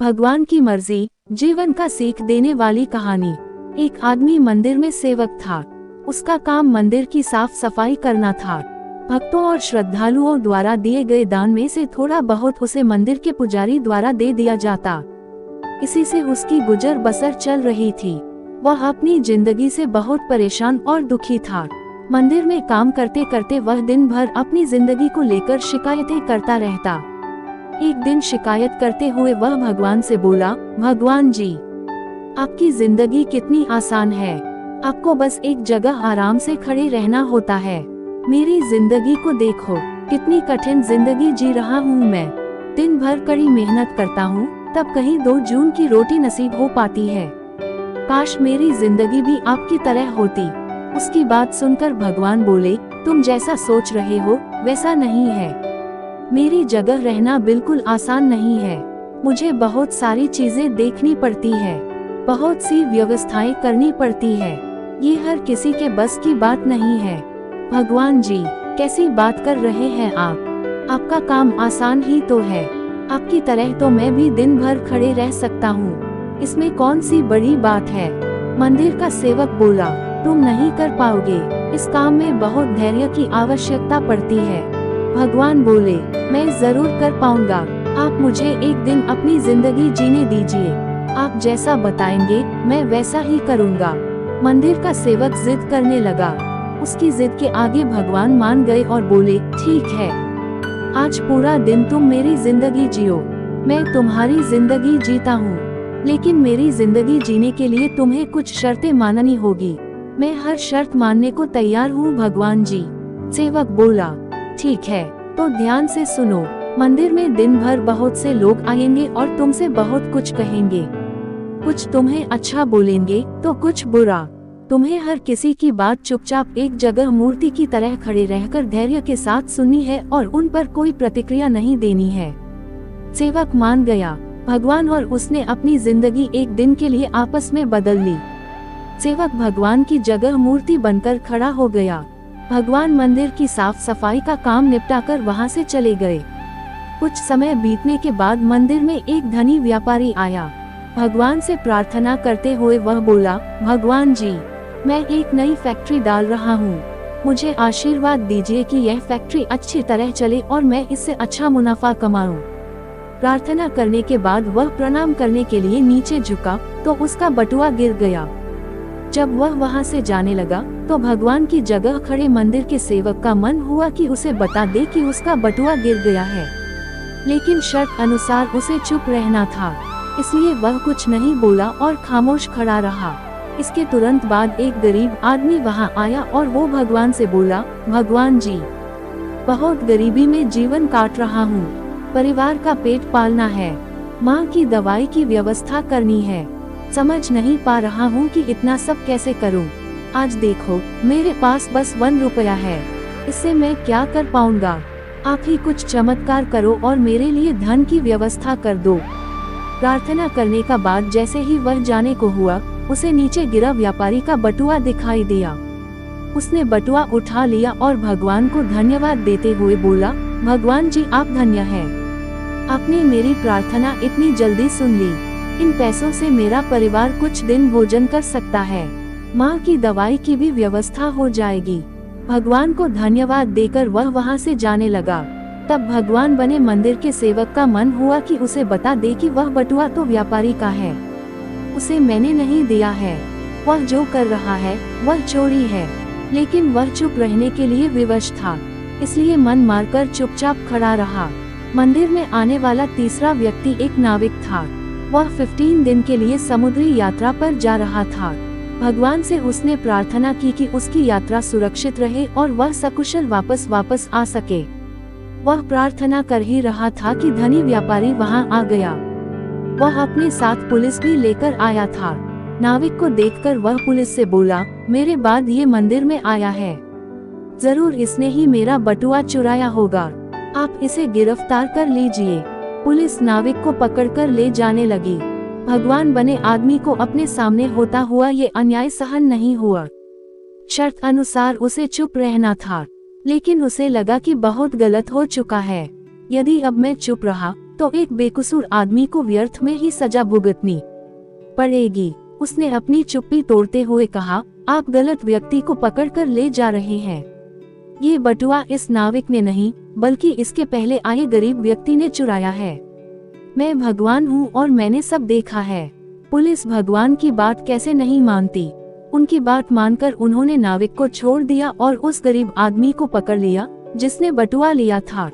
भगवान की मर्जी, जीवन का सीख देने वाली कहानी। एक आदमी मंदिर में सेवक था। उसका काम मंदिर की साफ सफाई करना था। भक्तों और श्रद्धालुओं द्वारा दिए गए दान में से थोड़ा बहुत उसे मंदिर के पुजारी द्वारा दे दिया जाता। इसी से उसकी गुजर बसर चल रही थी। वह अपनी जिंदगी से बहुत परेशान और दुखी था। मंदिर में काम करते करते वह दिन भर अपनी जिंदगी को लेकर शिकायतें करता रहता। एक दिन शिकायत करते हुए वह भगवान से बोला, भगवान जी, आपकी जिंदगी कितनी आसान है। आपको बस एक जगह आराम से खड़े रहना होता है। मेरी जिंदगी को देखो, कितनी कठिन जिंदगी जी रहा हूँ मैं। दिन भर कड़ी मेहनत करता हूँ, तब कहीं 2 जून की रोटी नसीब हो पाती है। काश मेरी जिंदगी भी आपकी तरह होती। उसकी बात सुनकर भगवान बोले, तुम जैसा सोच रहे हो वैसा नहीं है। मेरी जगह रहना बिल्कुल आसान नहीं है। मुझे बहुत सारी चीजें देखनी पड़ती है, बहुत सी व्यवस्थाएं करनी पड़ती है। ये हर किसी के बस की बात नहीं है। भगवान जी, कैसी बात कर रहे हैं आप? आपका काम आसान ही तो है। आपकी तरह तो मैं भी दिन भर खड़े रह सकता हूँ। इसमें कौन सी बड़ी बात है? मंदिर का सेवक बोला, तुम नहीं कर पाओगे। इस काम में बहुत धैर्य की आवश्यकता पड़ती है। भगवान बोले, मैं जरूर कर पाऊंगा। आप मुझे एक दिन अपनी जिंदगी जीने दीजिए। आप जैसा बताएंगे मैं वैसा ही करूंगा। मंदिर का सेवक जिद करने लगा। उसकी जिद के आगे भगवान मान गए और बोले, ठीक है, आज पूरा दिन तुम मेरी जिंदगी जियो। मैं तुम्हारी जिंदगी जीता हूँ, लेकिन मेरी जिंदगी जीने के लिए तुम्हें कुछ शर्तें माननी होगी। मैं हर शर्त मानने को तैयार हूँ भगवान जी। सेवक बोला, ठीक है, तो ध्यान से सुनो। मंदिर में दिन भर बहुत से लोग आएंगे और तुमसे बहुत कुछ कहेंगे। कुछ तुम्हें अच्छा बोलेंगे तो कुछ बुरा। तुम्हें हर किसी की बात चुपचाप एक जगह मूर्ति की तरह खड़े रहकर धैर्य के साथ सुननी है और उन पर कोई प्रतिक्रिया नहीं देनी है। सेवक मान गया। भगवान और उसने अपनी जिंदगी एक दिन के लिए आपस में बदल ली। सेवक भगवान की जगह मूर्ति बनकर खड़ा हो गया। भगवान मंदिर की साफ सफाई का काम निपटाकर वहां से चले गए। कुछ समय बीतने के बाद मंदिर में एक धनी व्यापारी आया। भगवान से प्रार्थना करते हुए वह बोला, भगवान जी, मैं एक नई फैक्ट्री डाल रहा हूँ। मुझे आशीर्वाद दीजिए कि यह फैक्ट्री अच्छी तरह चले और मैं इससे अच्छा मुनाफा कमाऊं। प्रार्थना करने के बाद वह प्रणाम करने के लिए नीचे झुका तो उसका बटुआ गिर गया। जब वह वहां से जाने लगा तो भगवान की जगह खड़े मंदिर के सेवक का मन हुआ कि उसे बता दे कि उसका बटुआ गिर गया है, लेकिन शर्त अनुसार उसे चुप रहना था। इसलिए वह कुछ नहीं बोला और खामोश खड़ा रहा। इसके तुरंत बाद एक गरीब आदमी वहां आया और वो भगवान से बोला, भगवान जी, बहुत गरीबी में जीवन काट रहा हूँ। परिवार का पेट पालना है, माँ की दवाई की व्यवस्था करनी है। समझ नहीं पा रहा हूँ कि इतना सब कैसे करूँ। आज देखो, मेरे पास बस 1 रुपया है। इससे मैं क्या कर पाऊंगा? आप ही कुछ चमत्कार करो और मेरे लिए धन की व्यवस्था कर दो। प्रार्थना करने का बाद जैसे ही वह जाने को हुआ, उसे नीचे गिरा व्यापारी का बटुआ दिखाई दिया। उसने बटुआ उठा लिया और भगवान को धन्यवाद देते हुए बोला, भगवान जी, आप धन्य हैं। आपने मेरी प्रार्थना इतनी जल्दी सुन ली। इन पैसों से मेरा परिवार कुछ दिन भोजन कर सकता है। माँ की दवाई की भी व्यवस्था हो जाएगी। भगवान को धन्यवाद देकर वह वहाँ से जाने लगा। तब भगवान बने मंदिर के सेवक का मन हुआ कि उसे बता दे कि वह बटुआ तो व्यापारी का है, उसे मैंने नहीं दिया है। वह जो कर रहा है वह चोरी है। लेकिन वह चुप रहने के लिए विवश था, इसलिए मन मारकर चुपचाप खड़ा रहा। मंदिर में आने वाला तीसरा व्यक्ति एक नाविक था। वह 15 दिन के लिए समुद्री यात्रा पर जा रहा था। भगवान से उसने प्रार्थना की कि उसकी यात्रा सुरक्षित रहे और वह सकुशल वापस आ सके। वह प्रार्थना कर ही रहा था कि धनी व्यापारी वहां आ गया। वह अपने साथ पुलिस भी लेकर आया था। नाविक को देखकर वह पुलिस से बोला, मेरे बाद ये मंदिर में आया है, जरूर इसने ही मेरा बटुआ चुराया होगा। आप इसे गिरफ्तार कर लीजिए। पुलिस नाविक को पकड़कर ले जाने लगी। भगवान बने आदमी को अपने सामने होता हुआ ये अन्याय सहन नहीं हुआ। शर्त अनुसार उसे चुप रहना था, लेकिन उसे लगा कि बहुत गलत हो चुका है। यदि अब मैं चुप रहा तो एक बेकसूर आदमी को व्यर्थ में ही सजा भुगतनी पड़ेगी। उसने अपनी चुप्पी तोड़ते हुए कहा, आप गलत व्यक्ति को पकड़कर ले जा रहे हैं। ये बटुआ इस नाविक ने नहीं, बल्कि इसके पहले आए गरीब व्यक्ति ने चुराया है। मैं भगवान हूँ और मैंने सब देखा है। पुलिस भगवान की बात कैसे नहीं मानती। उनकी बात मानकर उन्होंने नाविक को छोड़ दिया और उस गरीब आदमी को पकड़ लिया जिसने बटुआ लिया था।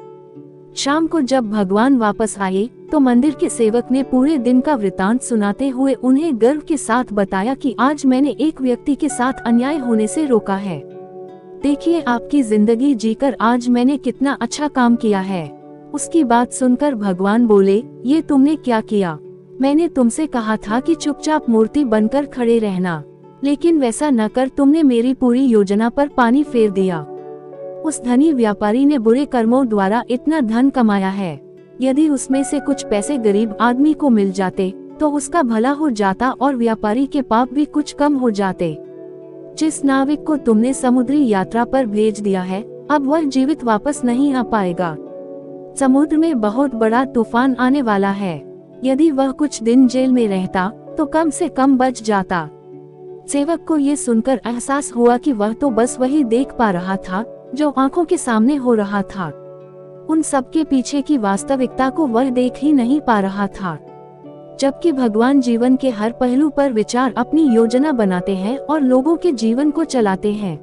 शाम को जब भगवान वापस आए तो मंदिर के सेवक ने पूरे दिन का वृतांत सुनाते हुए उन्हें गर्व के साथ बताया कि आज मैंने एक व्यक्ति के साथ अन्याय होने से रोका है। देखिए आपकी जिंदगी जीकर आज मैंने कितना अच्छा काम किया है। उसकी बात सुनकर भगवान बोले, ये तुमने क्या किया? मैंने तुमसे कहा था कि चुपचाप मूर्ति बनकर खड़े रहना, लेकिन वैसा न कर तुमने मेरी पूरी योजना पर पानी फेर दिया। उस धनी व्यापारी ने बुरे कर्मों द्वारा इतना धन कमाया है। यदि उसमें से कुछ पैसे गरीब आदमी को मिल जाते तो उसका भला हो जाता और व्यापारी के पाप भी कुछ कम हो जाते। जिस नाविक को तुमने समुद्री यात्रा पर भेज दिया है, अब वह जीवित वापस नहीं आ पाएगा। समुद्र में बहुत बड़ा तूफान आने वाला है। यदि वह कुछ दिन जेल में रहता तो कम से कम बच जाता। सेवक को ये सुनकर एहसास हुआ कि वह तो बस वही देख पा रहा था जो आंखों के सामने हो रहा था। उन सबके पीछे की वास्तविकता को वह देख ही नहीं पा रहा था। जबकि भगवान जीवन के हर पहलू पर विचार अपनी योजना बनाते हैं और लोगों के जीवन को चलाते हैं।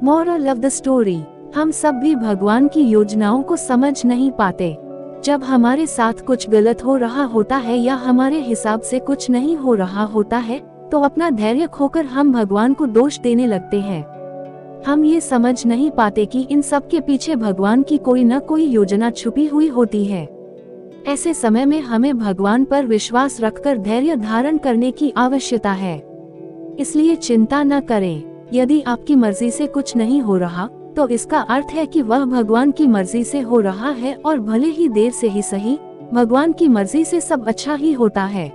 मोरल ऑफ द स्टोरी, हम सब भी भगवान की योजनाओं को समझ नहीं पाते। जब हमारे साथ कुछ गलत हो रहा होता है या हमारे हिसाब से कुछ नहीं हो रहा होता है तो अपना धैर्य खोकर हम भगवान को दोष देने लगते हैं। हम ये समझ नहीं पाते कि इन सब के पीछे भगवान की कोई न कोई योजना छुपी हुई होती है। ऐसे समय में हमें भगवान पर विश्वास रखकर धैर्य धारण करने की आवश्यकता है। इसलिए चिंता न करें। यदि आपकी मर्जी से कुछ नहीं हो रहा तो इसका अर्थ है कि वह भगवान की मर्जी से हो रहा है, और भले ही देर से ही सही, भगवान की मर्जी से सब अच्छा ही होता है।